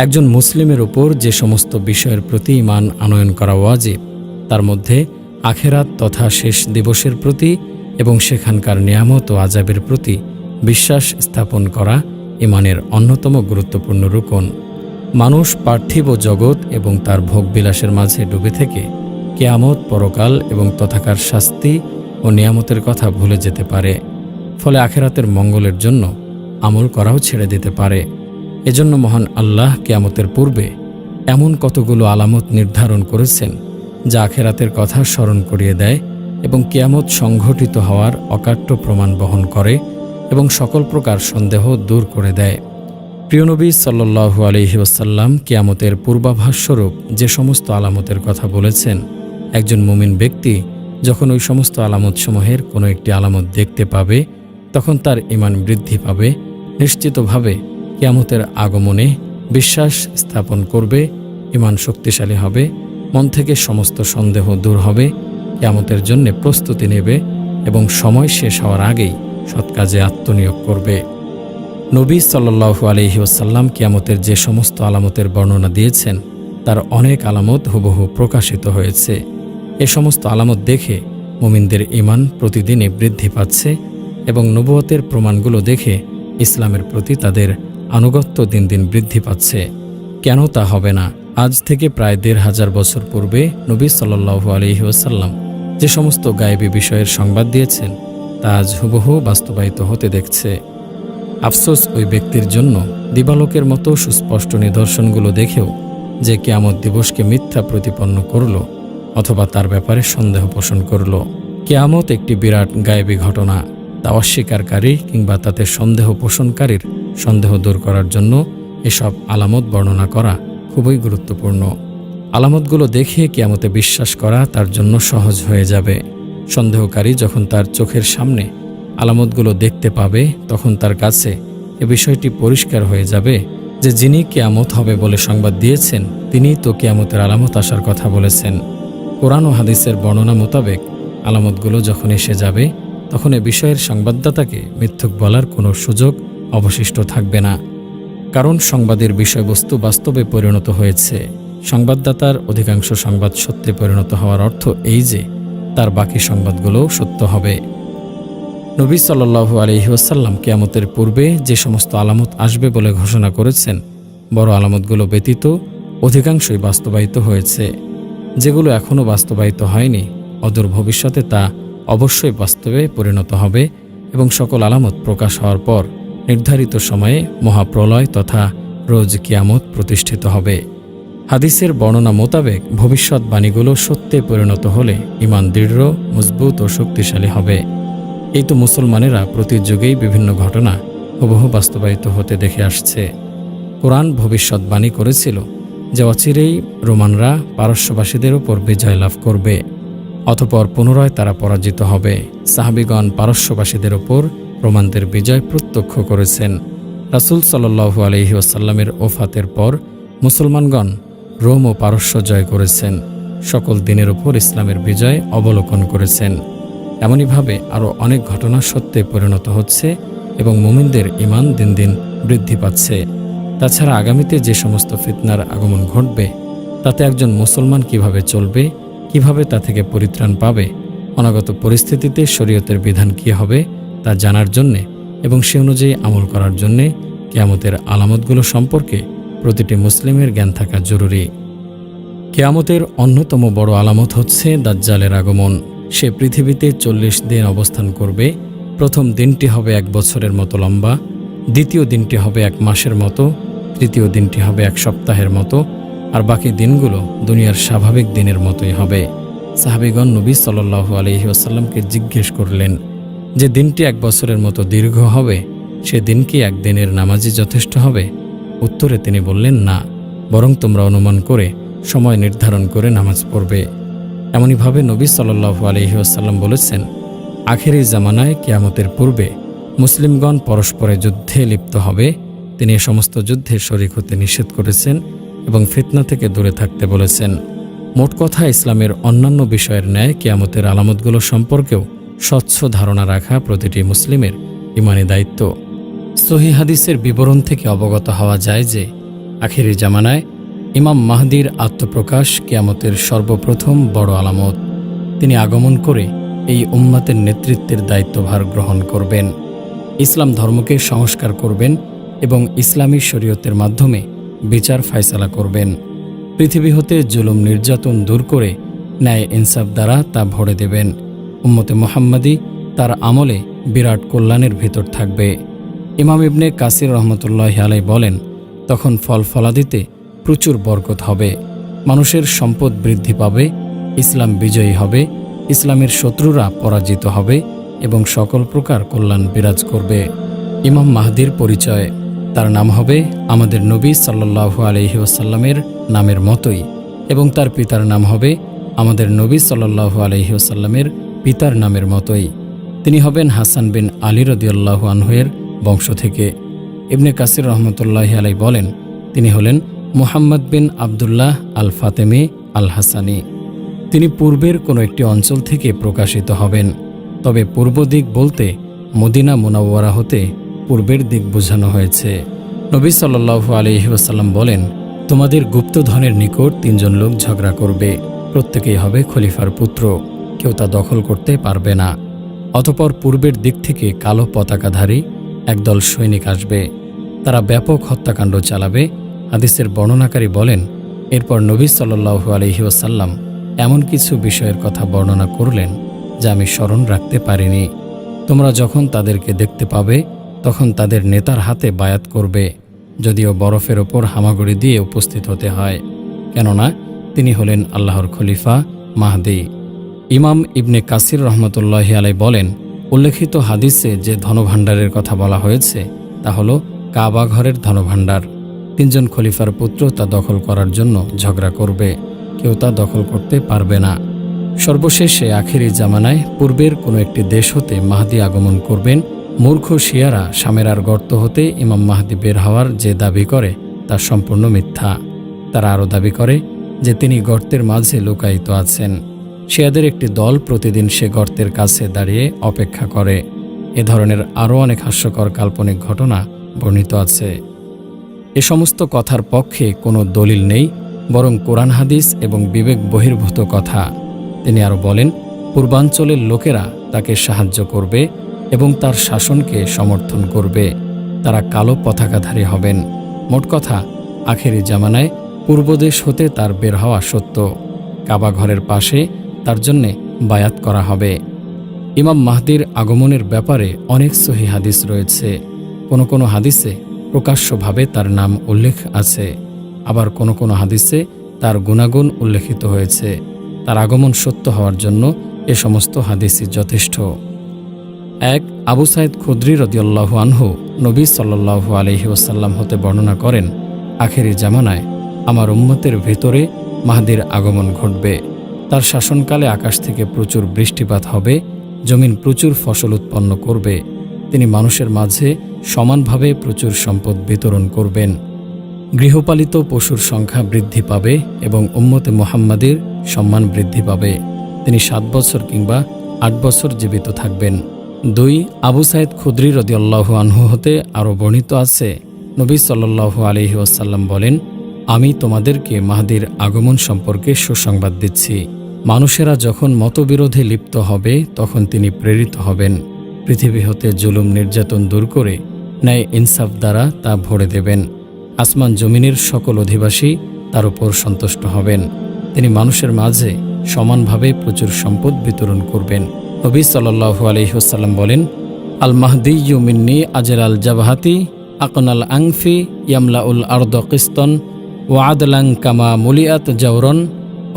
একজন মুসলিমের উপর যে সমস্ত বিষয়ের প্রতি ঈমান আনয়ন করা ওয়াজিব, তার মধ্যে আখেরাত তথা শেষ দিবসের প্রতি এবং সেখানকার নিয়ামত ও আযাবের প্রতি বিশ্বাস স্থাপন করা ঈমানের অন্যতম গুরুত্বপূর্ণ রুকন। মানুষ পার্থিব জগৎ এবং তার ভোগবিলাসের মাঝে ডুবে থেকে কিয়ামত, পরকাল এবং তথাকার শাস্তি ও নিয়ামতের কথা ভুলে যেতে পারে। ফলে আখেরাতের মঙ্গলের জন্য আমল করাও ছেড়ে দিতে পারে। এজন্য মহান আল্লাহ কিয়ামতের পূর্বে এমন কতগুলো আলামত নির্ধারণ করেছেন যা আখেরাতের কথা স্মরণ করিয়ে দেয় এবং কিয়ামত সংঘটিত হওয়ার অকাট্য প্রমাণ বহন করে এবং সকল প্রকার সন্দেহ দূর করে দেয়। প্রিয় নবী সাল্লাল্লাহু আলাইহি ওয়াসাল্লাম কিয়ামতের পূর্বাভাসস্বরূপ যে সমস্ত আলামতের কথা বলেছেন, একজন মুমিন ব্যক্তি যখন ওই সমস্ত আলামতসমূহের কোনো একটি আলামত দেখতে পাবে, তখন তার ঈমান বৃদ্ধি পাবে। নিশ্চিতভাবে কিয়ামতের আগমনে বিশ্বাস স্থাপন করবে, ঈমান শক্তিশালী হবে, মন থেকে সমস্ত সন্দেহ দূর হবে, কিয়ামতের জন্য প্রস্তুতি নেবে এবং সময় শেষ হওয়ার আগেই সৎ কাজে আত্মনিয়োগ করবে। নবী সাল্লাল্লাহু আলাইহি ওয়াসাল্লাম কিয়ামতের যে সমস্ত আলামতের বর্ণনা দিয়েছেন, তার অনেক আলামত হুবহু প্রকাশিত হয়েছে। এ সমস্ত আলামত দেখে মুমিনদের ঈমান প্রতিদিনই বৃদ্ধি পাচ্ছে এবং নবুয়তের প্রমাণগুলো দেখে ইসলামের প্রতি তাদের আনুগত্য দিন দিন বৃদ্ধি পাচ্ছে। কেন তা হবে না? আজ থেকে প্রায় ১৫০০ বছর পূর্বে নবী সাল্লাল্লাহু আলাইহি ওয়াসাল্লাম যে সমস্ত গায়েবী বিষয়ের সংবাদ দিয়েছেন, তা আজ হুবহু বাস্তবায়িত হতে দেখছে। আফসোস ওই ব্যক্তির জন্য দিবালোকের মতো সুস্পষ্ট নিদর্শনগুলো দেখেও যে কিয়ামত দিবসকে মিথ্যা প্রতিপন্ন করল অথবা তার ব্যাপারে সন্দেহ পোষণ করল। কিয়ামত একটি বিরাট গায়েবী ঘটনা। তা অস্বীকারী কিংবা তাতে সন্দেহ পোষণকারীর সন্দেহ দূর করার জন্য এসব আলামত বর্ণনা করা খুবই গুরুত্বপূর্ণ। আলামতগুলো দেখে কিয়ামতে বিশ্বাস করা তার জন্য সহজ হয়ে যাবে। সন্দেহকারী যখন তার চোখের সামনে আলামতগুলো দেখতে পাবে, তখন তার কাছে এ বিষয়টি পরিষ্কার হয়ে যাবে যে যিনি কিয়ামত হবে বলে সংবাদ দিয়েছেন, তিনিই তো কিয়ামতের আলামত আসার কথা বলেছেন। কোরআন ও হাদিসের বর্ণনা মোতাবেক আলামতগুলো যখন এসে যাবে, তখন এ বিষয়ের সংবাদদাতাকে মিথ্যুক বলার কোনো সুযোগ অবশিষ্ট থাকবে না। কারণ সংবাদের বিষয়বস্তু বাস্তবে পরিণত হয়েছে। সংবাদদাতার অধিকাংশ সংবাদ সত্যে পরিণত হওয়ার অর্থ এই যে তার বাকি সংবাদগুলোও সত্য হবে। নবী সাল্লাল্লাহু আলাইহি ওয়াসাল্লাম কিয়ামতের পূর্বে যে সমস্ত আলামত আসবে বলে ঘোষণা করেছেন, বড় আলামতগুলো ব্যতীত অধিকাংশই বাস্তবায়িত হয়েছে। যেগুলো এখনও বাস্তবায়িত হয়নি, অদূর ভবিষ্যতে তা অবশ্যই বাস্তবে পরিণত হবে এবং সকল আলামত প্রকাশ হওয়ার পর নির্ধারিত সময়ে মহাপ্রলয় তথা রোজ কিয়ামত প্রতিষ্ঠিত হবে। হাদিসের বর্ণনা মোতাবেক ভবিষ্যৎবাণীগুলো সত্যে পরিণত হলে ঈমান দৃঢ়, মজবুত ও শক্তিশালী হবে। এই তো মুসলমানেরা প্রতি যুগেই বিভিন্ন ঘটনা হুবহু বাস্তবায়িত হতে দেখে আসছে। কোরআন ভবিষ্যৎবাণী করেছিল যে অচিরেই রোমানরা পারস্যবাসীদের উপর বিজয় লাভ করবে, অতঃপর পুনরায় তারা পরাজিত হবে। সাহাবীগণ পারস্যবাসীদের উপর রোমানদের বিজয় প্রত্যক্ষ করেছেন। রাসূল সাল্লাল্লাহু আলাইহি ওয়াসাল্লামের ওফাতের পর মুসলমানগণ রোম ও পারস্য জয় করেছেন। সকল দিনের উপর ইসলামের বিজয় অবলোকন করেছেন। এমনইভাবে আরও অনেক ঘটনা সত্যে পরিণত হচ্ছে এবং মুমিনদের ঈমান দিন দিন বৃদ্ধি পাচ্ছে। তাছাড়া আগামীতে যে সমস্ত ফিতনার আগমন ঘটবে, তাতে একজন মুসলমান কিভাবে চলবে, কিভাবে তা থেকে পরিত্রাণ পাবে, অনাগত পরিস্থিতিতে শরীয়তের বিধান কী হবে তা জানার জন্যে এবং সে অনুযায়ী আমল করার জন্যে কিয়ামতের আলামতগুলো সম্পর্কে প্রতিটি মুসলিমের জ্ঞান থাকা জরুরি। কিয়ামতের অন্যতম বড় আলামত হচ্ছে দাজ্জালের আগমন। সে পৃথিবীতে 40 দিন অবস্থান করবে। প্রথম দিনটি হবে 1 বছরের মতো লম্বা, দ্বিতীয় দিনটি হবে 1 মাসের মতো, তৃতীয় দিনটি হবে 1 সপ্তাহের মতো, আর বাকি দিনগুলো দুনিয়ার স্বাভাবিক দিনের মতোই হবে। সাহাবীগণ নবী সাল্লাল্লাহু আলাইহি ওয়াসাল্লামকে জিজ্ঞেস করলেন যে দিনটি 1 বছরের মতো দীর্ঘ হবে, সে দিন কি 1 দিনের নামাজই যথেষ্ট হবে? উত্তরে তিনি বললেন, না, বরং তোমরা অনুমান করে সময় নির্ধারণ করে নামাজ পড়বে। এমনইভাবে নবী সাল্লাল্লাহু আলাইহি ওয়াসাল্লাম বলেছেন, আখেরি জামানায় কিয়ামতের পূর্বে মুসলিমগণ পরস্পরে যুদ্ধে লিপ্ত হবে। তিনি এ সমস্ত যুদ্ধে শরীক হতে নিষেধ করেছেন এবং ফিতনা থেকে দূরে থাকতে বলেছেন। মোট কথা, ইসলামের অন্যান্য বিষয়ের ন্যায় কিয়ামতের আলামতগুলো সম্পর্কেও স্বচ্ছ ধারণা রাখা প্রতিটি মুসলিমের ঈমানি দায়িত্ব। সহিহ হাদিসের বিবরণ থেকে অবগত হওয়া যায় যে আখিরি জামানায় ইমাম মাহদির আত্মপ্রকাশ কিয়ামতের সর্বপ্রথম বড় আলামত। তিনি আগমন করে এই উম্মতের নেতৃত্বের দায়িত্বভার গ্রহণ করবেন, ইসলাম ধর্মকে সংস্কার করবেন এবং ইসলামী শরীয়তের মাধ্যমে বিচার ফায়সালা করবেন। পৃথিবী হতে জুলুম নির্যাতন দূর করে ন্যায় ইনসাফ দ্বারা তা ভরে দেবেন। উম্মতে মুহাম্মাদি তার আমলে বিরাট কল্যাণের ভিতর থাকবে। ইমাম ইবনে কাসির রহমতুল্লাহি আলাইহি বলেন, তখন ফল ফলাদিতে প্রচুর বরকত হবে, মানুষের সম্পদ বৃদ্ধি পাবে, ইসলাম বিজয়ী হবে, ইসলামের শত্রুরা পরাজিত হবে এবং সকল প্রকার কল্যাণ বিরাজ করবে। ইমাম মাহদির পরিচয়, তার নাম হবে আমাদের নবী সাল্লাল্লাহু আলাইহি ওয়াসাল্লামের নামের মতোই এবং তার পিতার নাম হবে আমাদের নবী সাল্লাল্লাহু আলাইহি ওয়াসাল্লামের পিতার নামের মতোই। তিনি হবেন হাসান বিন আলী রাদিয়াল্লাহু আনহু-এর বংশ থেকে। ইবনে কাসির রহমতুল্লাহি আলাইহি বলেন, তিনি হলেন মুহাম্মদ বিন আবদুল্লাহ আল ফাতেমি আল হাসানি। তিনি পূর্বের কোনো একটি অঞ্চল থেকে প্রকাশিত হবেন, তবে পূর্ব দিক বলতে মদিনা মুনাওয়ারা হতে পূর্বের দিক বোঝানো হয়েছে। নবী সাল্লাল্লাহু আলাইহি ওয়াসাল্লাম বলেন, তোমাদের গুপ্তধনের নিকট তিনজন লোক ঝগড়া করবে, প্রত্যেকেই হবে খলিফার পুত্র, কেউ তা দখল করতে পারবে না। অতঃপর পূর্বের দিক থেকে কালো পতাকাধারী একদল সৈনিক আসবে, তারা ব্যাপক হত্যাকাণ্ড চালাবে। হাদিসের বর্ণনাকারী বলেন, এরপর নবী সাল্লাল্লাহু আলাইহি ওয়াসাল্লাম এমন কিছু বিষয়ের কথা বর্ণনা করলেন যা আমি স্মরণ রাখতে পারিনি। তোমরা যখন তাদেরকে দেখতে পাবে তখন তাদের নেতার হাতে বায়াত করবে, যদিও বরফের ওপর হামাগুড়ি দিয়ে উপস্থিত হতে হয়, কেননা তিনি হলেন আল্লাহর খলিফা মাহদি। ইমাম ইবনে কাসির রহমতুল্লাহি আলাইহি বলেন, উল্লেখিত হাদিসে যে ধনভাণ্ডারের কথা বলা হয়েছে তা হল কাবা ঘরের ধনভাণ্ডার। তিনজন খলিফার পুত্র তা দখল করার জন্য ঝগড়া করবে, কেউ তা দখল করতে পারবে না। সর্বশেষে আখিরি জামানায় পূর্বের কোনো একটি দেশ হতে মাহদি আগমন করবেন। মূর্খ শিয়ারা সামেরার গর্ত হতে ইমাম মাহদি বের হওয়ার যে দাবি করে তা সম্পূর্ণ মিথ্যা। তারা আরও দাবি করে যে তিনি গর্তের মাঝে লুকায়িত আছেন। শিয়াদের একটি দল প্রতিদিন সে গর্তের কাছে দাঁড়িয়ে অপেক্ষা করে। এ ধরনের আরও অনেক হাস্যকর কাল্পনিক ঘটনা বর্ণিত আছে। এ সমস্ত কথার পক্ষে কোনো দলিল নেই, বরং কোরআন হাদিস এবং বিবেক বহির্ভূত কথা। তিনি আরও বলেন, পূর্বাঞ্চলের লোকেরা তাকে সাহায্য করবে এবং তার শাসনকে সমর্থন করবে, তারা কালো পতাকাধারী হবেন। মোট কথা, আখেরি জামানায় পূর্বদেশ হতে তার বের হওয়া সত্য। কাবা ঘরের পাশে তার জন্যে বায়াত করা হবে। ইমাম মাহদির আগমনের ব্যাপারে অনেক সহিহ হাদিস রয়েছে। কোনো কোনো হাদিসে প্রকাশ্যভাবে তার নাম উল্লেখ আছে, আবার কোনো কোনো হাদিসে তার গুণাগুণ উল্লেখিত হয়েছে। তার আগমন সত্য হওয়ার জন্য এ সমস্ত হাদিসই যথেষ্ট। 1. আবু সাঈদ খুদরি রাদিয়াল্লাহু আনহু নবী সাল্লাল্লাহু আলাইহি ওয়াসাল্লাম হতে বর্ণনা করেন, আখেরি জামানায় আমার উম্মতের ভেতরে মাহদির আগমন ঘটবে। তার শাসনকালে আকাশ থেকে প্রচুর বৃষ্টিপাত হবে, জমিন প্রচুর ফসল উৎপন্ন করবে। তিনি মানুষের মাঝে সমানভাবে প্রচুর সম্পদ বিতরণ করবেন। গৃহপালিত পশুর সংখ্যা বৃদ্ধি পাবে এবং উম্মতে মুহাম্মাদের সম্মান বৃদ্ধি পাবে। তিনি 7 বছর কিংবা 8 বছর জীবিত থাকবেন। 2. আবু সাঈদ খুদরি রাদিয়াল্লাহু আনহু হতে আরও বর্ণিত আছে, নবী সাল্লাল্লাহু আলাইহি ওয়াসাল্লাম বলেন, আমি তোমাদেরকে মাহদির আগমন সম্পর্কে সুসংবাদ দিচ্ছি। মানুষেরা যখন মতবিরোধে লিপ্ত হবে তখন তিনি প্রেরিত হবেন। পৃথিবী হতে জুলুম নির্যাতন দূর করে ন্যায় ইনসাফ দ্বারা তা ভরে দেবেন। আসমান জমিনের সকল অধিবাসী তার উপর সন্তুষ্ট হবেন। তিনি মানুষের মাঝে সমানভাবে প্রচুর সম্পদ বিতরণ করবেন। নবী সাল্লাল্লাহু আলাইহি ওয়াসাল্লাম বলেন, আল মাহদিয়্যু মিন্নি আজলাল জাবহাতি আকনাল আংফি ইয়ামলাউল আরদ কিস্তন ওয়া আদলান কামা মুলিয়াত জাওরন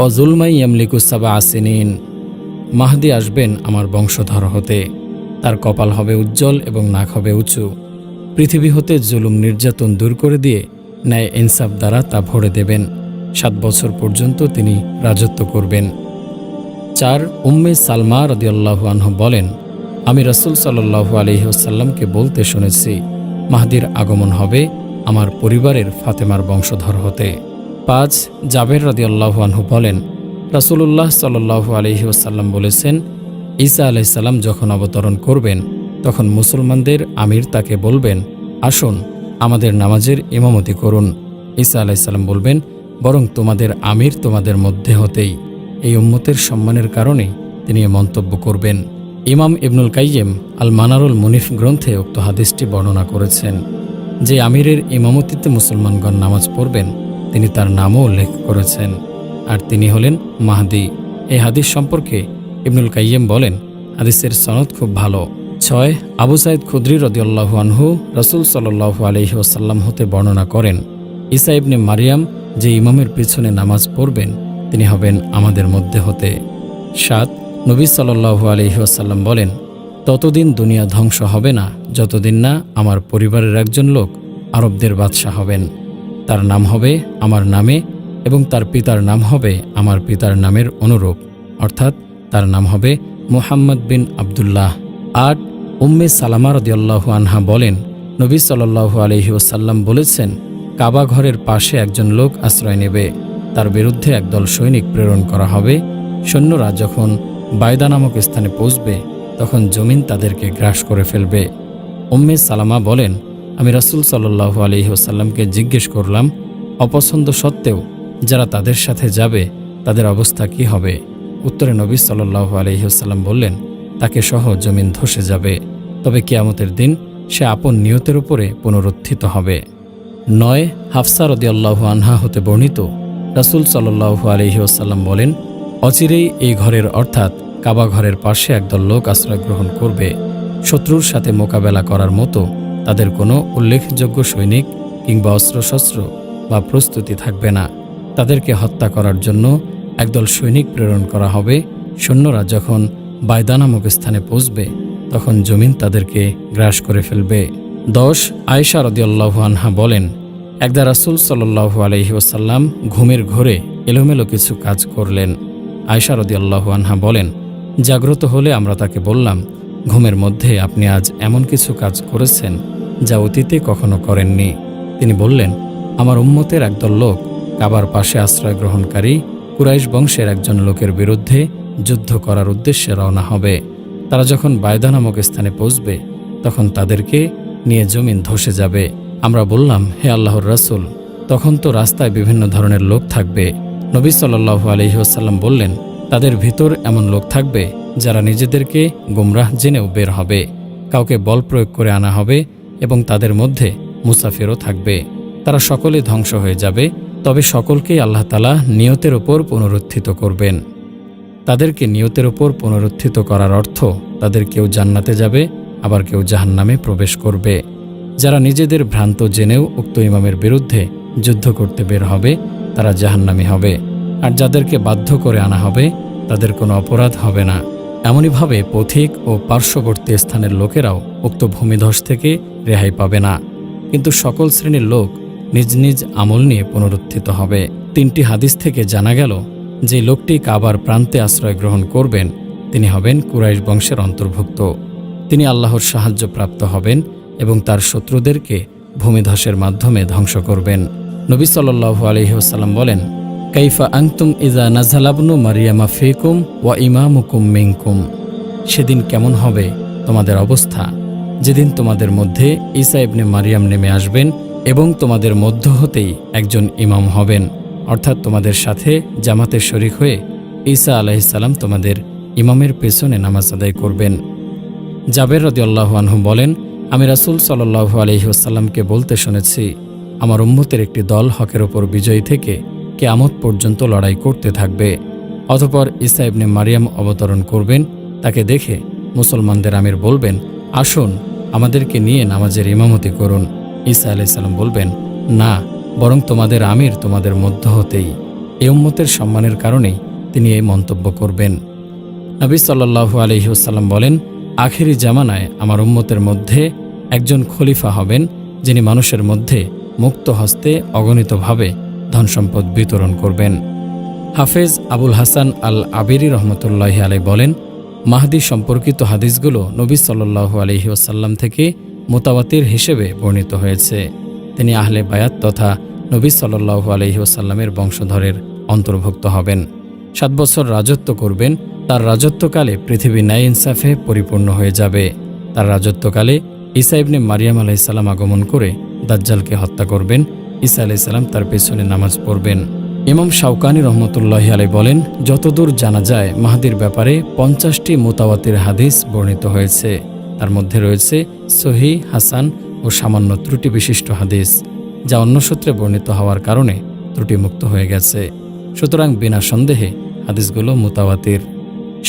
ও জুলমাই ইয়ামলিকু সাবআ সিনিন। মাহদি আসবেন আমার বংশধর হতে, তার কপাল হবে উজ্জ্বল এবং নাক হবে উঁচু। পৃথিবী হতে জুলুম নির্যাতন দূর করে দিয়ে ন্যায় ইনসাফ দ্বারা তা ভরে দেবেন। 7 বছর পর্যন্ত তিনি রাজত্ব করবেন। 4. উম্মে সালমা রাদিয়াল্লাহু আনহু বলেন, আমি রাসূল সাল্লাল্লাহু আলাইহি ওয়াসাল্লামকে বলতে শুনেছি, মাহদির আগমন হবে আমার পরিবারের ফাতেমার বংশধর হতে। 5. জাবের রাদিয়াল্লাহু আনহু বলেন, রাসূলুল্লাহ সাল্লাল্লাহু আলাইহি ওয়াসাল্লাম বলেছেন, ঈসা আলাইহিস সালাম যখন অবতরণ করবেন তখন মুসলমানদের আমির তাকে বলবেন, আসুন আমাদের নামাজের ইমামতি করুন। ঈসা আলাইহিসসালাম বলবেন, বরং তোমাদের আমির তোমাদের মধ্যে হতেই। এই উম্মতের সম্মানের কারণেই তিনি এ মন্তব্য করবেন। ইমাম ইবনুল কাইয়িম আল মানারুল মুনিফ গ্রন্থে উক্ত হাদিসটি বর্ণনা করেছেন। যে আমিরের ইমামতিতে মুসলমানগণ নামাজ পড়বেন তিনি তার নামও উল্লেখ করেছেন, আর তিনি হলেন মাহদি। এই হাদিস সম্পর্কে ইবনুল কাইয়িম বলেন, হাদিসের সনদ খুব ভালো। 6 আবু সাঈদ খুদরি রাদিয়াল্লাহু আনহু রাসূল সাল্লাল্লাহু আলাইহি ওয়াসাল্লাম হতে বর্ণনা করেন, ঈসা ইবনে মারিয়াম যে ইমামের পিছনে নামাজ পড়বেন তিনি হবেন আমাদের মধ্যে হতে। 7 নবী সাল্লাল্লাহু আলাইহি ওয়াসাল্লাম বলেন, ততদিন দুনিয়া ধ্বংস হবে না যতদিন না আমার পরিবারের একজন লোক আরবদের বাদশাহ হবেন। তার নাম হবে আমার নামে এবং তার পিতার নাম হবে আমার পিতার নামের অনুরূপ, অর্থাৎ তার নাম হবে মুহাম্মদ বিন আবদুল্লাহ। 8 উম্মে সালামা রাদিয়াল্লাহু আনহা বলেন, নবী সাল্লাল্লাহু আলাইহি ওয়াসাল্লাম বলেছেন, কাবা ঘরের পাশে একজন লোক আশ্রয় নেবে, তার বিরুদ্ধে একদল সৈনিক প্রেরণ করা হবে। সৈন্যরা যখন বাইদা নামক স্থানে পৌঁছবে তখন জমিন তাদেরকে গ্রাস করে ফেলবে। উম্মে সালামা বলেন, আমি রাসূল সাল্লাল্লাহু আলাইহি ওয়াসাল্লামকে জিজ্ঞেস করলাম, অপছন্দ সত্ত্বেও যারা তাদের সাথে যাবে তাদের অবস্থা কি হবে? উত্তরে নবী সাল্লাল্লাহু আলাইহি ওয়াসাল্লাম বললেন, তাকে সহ জমিন ধসে যাবে, তবে কিয়ামতের দিন সে আপন নিয়তের উপরে পুনরুত্থিত হবে। 9 হাফসা রাদিয়াল্লাহু আনহা হতে বর্ণিত, রাসূল সাল্লাল্লাহু আলাইহি ওয়াসাল্লাম বলেন, অচিরেই এই ঘরের অর্থাৎ কাবা ঘরের পাশে একদল লোক আশ্রয় গ্রহণ করবে। শত্রুর সাথে মোকাবেলা করার মতো তাদের কোনো উল্লেখযোগ্য সৈনিক কিংবা অস্ত্রশস্ত্র বা প্রস্তুতি থাকবে না। তাদেরকে হত্যা করার জন্য একদল সৈনিক প্রেরণ করা হবে। সৈন্যরা যখন বাইদা নামক স্থানে পৌঁছবে তখন জমিন তাদেরকে গ্রাস করে ফেলবে। 10 আয়েশা রাদিয়াল্লাহু আনহা বলেন, একদা রাসূল সাল্লাল্লাহু আলাইহি ওয়াসাল্লাম ঘুমের ঘোরে এলোমেলো কিছু কাজ করলেন। আয়েশা রাদিয়াল্লাহু আনহা বলেন, জাগ্রত হলে আমরা তাকে বললাম, ঘুমের মধ্যে আপনি আজ এমন কিছু কাজ করেছেন যা অতীতে কখনো করেননি। তিনি বললেন, আমার উম্মতের একদল লোক কাবার পাশে আশ্রয় গ্রহণকারী কুরাইশ বংশের একজন লোকের বিরুদ্ধে যুদ্ধ করার উদ্দেশ্যে রওনা হবে। তারা যখন বাইদা নামক স্থানে পৌঁছবে তখন তাদেরকে নিয়ে জমিন ধসে যাবে। আমরা বললাম, হে আল্লাহর রাসূল, তখন তো রাস্তায় বিভিন্ন ধরনের লোক থাকবে। নবী সাল্লাল্লাহু আলাইহি ওয়াসাল্লাম বললেন, তাদের ভিতর এমন লোক থাকবে যারা নিজেদেরকে গুমরাহ জেনেও বের হবে, কাউকে বল প্রয়োগ করে আনা হবে এবং তাদের মধ্যে মুসাফিরও থাকবে। তারা সকলে ধ্বংস হয়ে যাবে, তবে সকলকেই আল্লাহ তাআলা নিয়তের ওপর পুনরুত্থিত করবেন। তাদেরকে নিয়তের ওপর পুনরুত্থিত করার অর্থ তাদের কেউ জান্নাতে যাবে, আবার কেউ জাহান্নামে প্রবেশ করবে। যারা নিজেদের ভ্রান্ত জেনেও উক্ত ইমামের বিরুদ্ধে যুদ্ধ করতে বের হবে তারা জাহান্নামী হবে, আর যাদেরকে বাধ্য করে আনা হবে তাদের কোনো অপরাধ হবে না। এমনইভাবে পথিক ও পার্শ্ববর্তী স্থানের লোকেরাও উক্ত ভূমিধস থেকে রেহাই পাবে না, কিন্তু সকল শ্রেণীর লোক নিজ নিজ আমল নিয়ে পুনরুত্থিত হবে। 3টি হাদিস থেকে জানা গেল যে লোকটি কাবার প্রান্তে আশ্রয় গ্রহণ করবেন তিনি হবেন কুরাইশ বংশের অন্তর্ভুক্ত। তিনি আল্লাহর সাহায্য প্রাপ্ত হবেন এবং তার শত্রুদেরকে ভূমিধসের মাধ্যমে ধ্বংস করবেন। নবী সাল্লাল্লাহু আলাইহি ওয়াসাল্লাম বলেন, কাইফা আনতুম ইযা নাযালা ইবনু মারইয়ামা ফীকুম ওয়া ইমামুকুম মিনকুম। সেদিন কেমন হবে তোমাদের অবস্থা যেদিন তোমাদের মধ্যে ঈসা ইবনে মারিয়াম নেমে আসবেন এবং তোমাদের মধ্য হতেই একজন ইমাম হবেন, অর্থাৎ তোমাদের সাথে জামাতে শরীক হয়ে ঈসা আলাইহিস সালাম তোমাদের ইমামের পেছনে নামাজ আদায় করবেন। জাবের রাদিয়াল্লাহু আনহু বলেন, আমি রাসূল সাল্লাল্লাহু আলাইহি ওয়াসাল্লামকে বলতে শুনেছি, আমার উম্মতের একটি দল হকের ওপর বিজয়ী থেকে কিয়ামত পর্যন্ত লড়াই করতে থাকবে। অতঃপর ঈসা ইবনে মারিয়াম অবতরণ করবেন। তাকে দেখে মুসলমানদের আমির বলবেন, আসুন আমাদেরকে নিয়ে নামাজের ইমামতি করুন। ঈসা আলাইহিস সালাম বলবেন, না, বরং তোমাদের আমির তোমাদের মধ্য হতেই। এই উম্মতের সম্মানের কারণেই তিনি এই মন্তব্য করবেন। নবী সাল্লাল্লাহু আলাইহি ওয়াসাল্লাম বলেন, আখেরি জামানায় আমার উম্মতের মধ্যে একজন খলিফা হবেন যিনি মানুষের মধ্যে মুক্ত হস্তে অগণিতভাবে ধনসম্পদ বিতরণ করবেন। হাফেজ আবুল হাসান আল আবিরি রহমতুল্লাহি আলাইহি বলেন, মাহদী সম্পর্কিত হাদিসগুলো নবী সাল্লাল্লাহু আলাইহি ওয়াসাল্লাম থেকে মুতাওয়াতির হিসেবে বর্ণিত হয়েছে। তিনি আহলে বায়াত তথা নবী সাল্লাল্লাহু আলাইহি ওয়াসাল্লামের বংশধরের অন্তর্ভুক্ত হবেন। 7 বছর রাজত্ব করবেন। তার রাজত্বকালে পৃথিবী ন্যায় ইনসাফে পরিপূর্ণ হয়ে যাবে। তার রাজত্বকালে ঈসা ইবনে মারিয়াম আলাইহিস সালাম আগমন করে দাজ্জালকে হত্যা করবেন ঈসা আলাইসাল্লাম তার পেছনে নামাজ পড়বেন। ইমাম শাওকানি রহমতুল্লাহি আলাইহি বলেন, যতদূর জানা যায় মাহদির ব্যাপারে 50টি মুতাওয়াতির হাদিস বর্ণিত হয়েছে। তার মধ্যে রয়েছে সহিহ, হাসান ও সামান্য ত্রুটি বিশিষ্ট হাদিস, যা অন্য সূত্রে বর্ণিত হওয়ার কারণে ত্রুটিমুক্ত হয়ে গেছে। সুতরাং বিনা সন্দেহে হাদিসগুলো মুতাওয়াতির।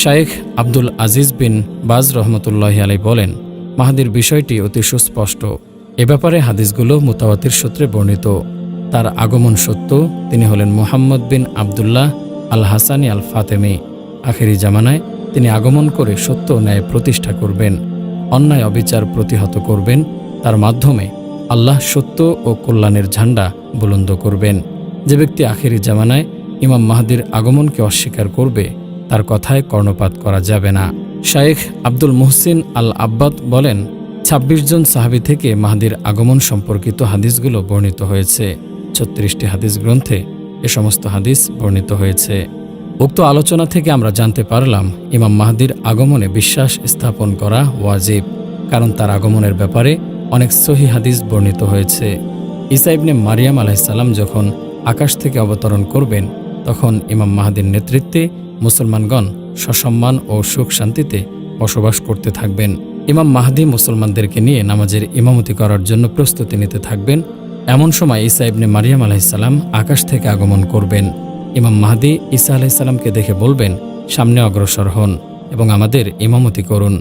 শায়েখ আব্দুল আজিজ বিন বাজ রহমতুল্লাহি আলাইহি বলেন, মাহদির বিষয়টি অতি সুস্পষ্ট। এ ব্যাপারে হাদিসগুলো মুতাওয়াতির সূত্রে বর্ণিত। তার আগমন সত্য। তিনি হলেন মুহাম্মদ বিন আবদুল্লাহ আল হাসানি আল ফাতেমি। আখেরি জামানায় তিনি আগমন করে সত্য ও ন্যায় প্রতিষ্ঠা করবেন, অন্যায় অবিচার প্রতিহত করবেন। তার মাধ্যমে আল্লাহ সত্য ও কল্যাণের ঝান্ডা বুলন্দ করবেন। যে ব্যক্তি আখেরি জামানায় ইমাম মাহদির আগমনকে অস্বীকার করবে, তার কথায় কর্ণপাত করা যাবে না। শায়েখ আব্দুল মুহসিন আল আব্বাদ বলেন, ২৬ জন সাহাবী থেকে মাহদির আগমন সম্পর্কিত হাদিসগুলো বর্ণিত হয়েছে। ৩৬টি হাদিস গ্রন্থে এ সমস্ত হাদিস বর্ণিত হয়েছে। উক্ত আলোচনা থেকে আমরা জানতে পারলাম, ইমাম মাহদির আগমনে বিশ্বাস স্থাপন করা ওয়াজিব, কারণ তার আগমনের ব্যাপারে অনেক সহিহ হাদিস বর্ণিত হয়েছে। ঈসা ইবনে মারিয়াম আলাইহিসসালাম যখন আকাশ থেকে অবতরণ করবেন, তখন ইমাম মাহদির নেতৃত্বে মুসলমানগণ সসম্মান ও সুখ শান্তিতে বসবাস করতে থাকবেন। ইমাম মাহদি মুসলমানদেরকে নিয়ে নামাজের ইমামতি করার জন্য প্রস্তুতি নিতে থাকবেন। এমন সময় ঈসা ইবনে মারিয়াম আলাইহিসসালাম আকাশ থেকে আগমন করবেন। ইমাম মাহদি ঈসা আলাইহিসসালামকে দেখে বলবেন, সামনে অগ্রসর হন এবং আমাদের ইমামতি করুন।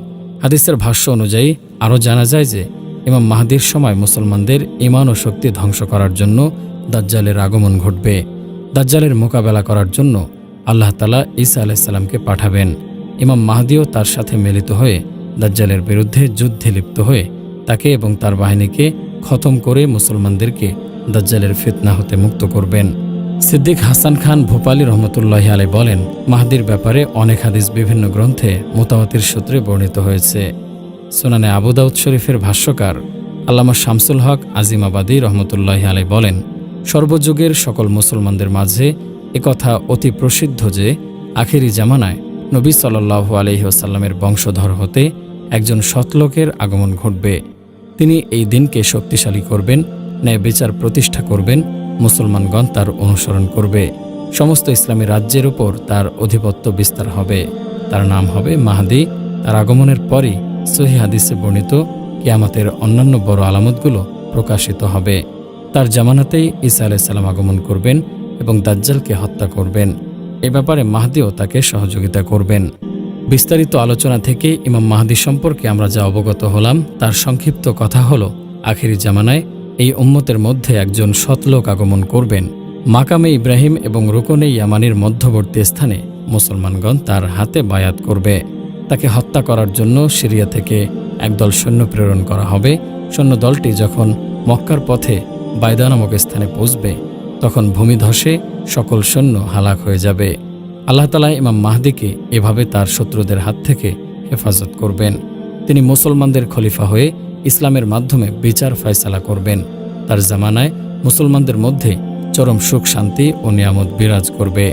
হাদিসের ভাষ্য অনুযায়ী আরও জানা যায় যে, ইমাম মাহদির সময় মুসলমানদের ঈমান ও শক্তি ধ্বংস করার জন্য দাজ্জালের আগমন ঘটবে। দাজ্জালের মোকাবেলা করার জন্য আল্লাহ তাআলা ঈসা আলাইহিসসালামকে পাঠাবেন। ইমাম মাহদিও তার সাথে মিলিত হয়ে দাজ্জালের বিরুদ্ধে যুদ্ধে লিপ্ত হয়ে তাকে এবং তার বাহিনীকে খতম করে মুসলমানদেরকে দাজ্জালের ফিতনা হতে মুক্ত করবেন। সিদ্দিক হাসান খান ভোপালী রহমতুল্লাহি আলাইহি বলেন, মাহদির ব্যাপারে অনেক হাদিস বিভিন্ন গ্রন্থে মুতাওয়াতির সূত্রে বর্ণিত হয়েছে। সুনানে আবু দাউদ শরীফের ভাষ্যকার আল্লামা শামসুল হক আজিমাবাদী রহমতুল্লাহি আলাইহি বলেন, সর্বযুগের সকল মুসলমানদের মাঝে একথা অতি প্রসিদ্ধ যে, আখেরি জামানায় নবী সাল্লাল্লাহু আলাইহি ওয়াসাল্লামের বংশধর হতে একজন সৎলোকের আগমন ঘটবে। তিনি এই দিনকে শক্তিশালী করবেন, ন্যায় বিচার প্রতিষ্ঠা করবেন, মুসলমানগণ তার অনুসরণ করবে। সমস্ত ইসলামী রাজ্যের উপর তার আধিপত্য বিস্তার হবে। তার নাম হবে মাহদি। তার আগমনের পরই সহিহ হাদিসে বর্ণিত কিয়ামতের অন্যান্য বড় আলামতগুলো প্রকাশিত হবে। তার জামানাতেই ঈসা আলাইহিসসালাম আগমন করবেন এবং দাজ্জালকে হত্যা করবেন। এ ব্যাপারে মাহদিও তাকে সহযোগিতা করবেন। বিস্তারিত আলোচনা থেকে ইমাম মাহদি সম্পর্কে আমরা যা অবগত হলাম, তার সংক্ষিপ্ত কথা হলো, আখিরি জামানায় এই উম্মতের মধ্যে একজন সৎলোক আগমন করবেন। মাকামে ইব্রাহিম এবং রুকনে ইয়ামানির মধ্যবর্তী স্থানে মুসলমানগণ তার হাতে বায়াত করবে। তাকে হত্যা করার জন্য সিরিয়া থেকে একদল সৈন্য প্রেরণ করা হবে। সৈন্যদলটি যখন মক্কার পথে বাইদা নামক স্থানে পৌঁছবে, তখন ভূমিধসে সকল সৈন্য হালাক হয়ে যাবে। আল্লাহ তাআলা ইমাম মাহদিকে এভাবে তার শত্রুদের হাত থেকে হেফাজত করবেন। তিনি মুসলমানদের খলিফা হয়ে ইসলামের মাধ্যমে বিচার ফয়সালা করবেন। তার জামানায় মুসলমানদের মধ্যে চরম সুখ শান্তি ও নিয়ামত বিরাজ করবে।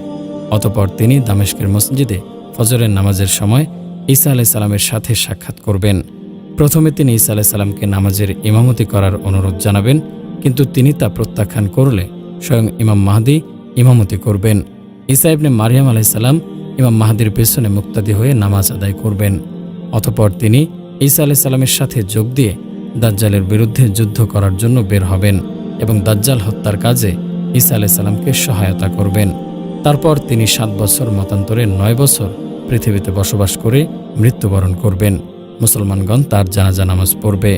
অতঃপর তিনি দামেস্কের মসজিদে ফজরের নামাজের সময় ঈসা আলাইহিসসালামের সাথে সাক্ষাৎ করবেন। প্রথমে তিনি ঈসা আলাইহিসসালামকে নামাজের ইমামতি করার অনুরোধ জানাবেন, কিন্তু তিনি তা প্রত্যাখ্যান করলে স্বয়ং ইমাম মাহদি ইমামতি করবেন। ঈসা ইবনে মারিয়াম আলাইহিসসালাম ইমাম মাহদির পেছনে মুক্তাদি হয়ে নামাজ আদায় করবেন। অতঃপর তিনি ঈসা আলাইহিসসালামের সাথে যোগ দিয়ে দাজ্জালের বিরুদ্ধে যুদ্ধ করার জন্য বের হবেন এবং দাজ্জাল হত্যার কাজে ঈসা আলাইহিসসালামকে সহায়তা করবেন। তারপর তিনি 7 বছর মতান্তরে 9 বছর পৃথিবীতে বসবাস করে মৃত্যুবরণ করবেন। মুসলমানগণ তার জানাজা নামাজ পড়বে।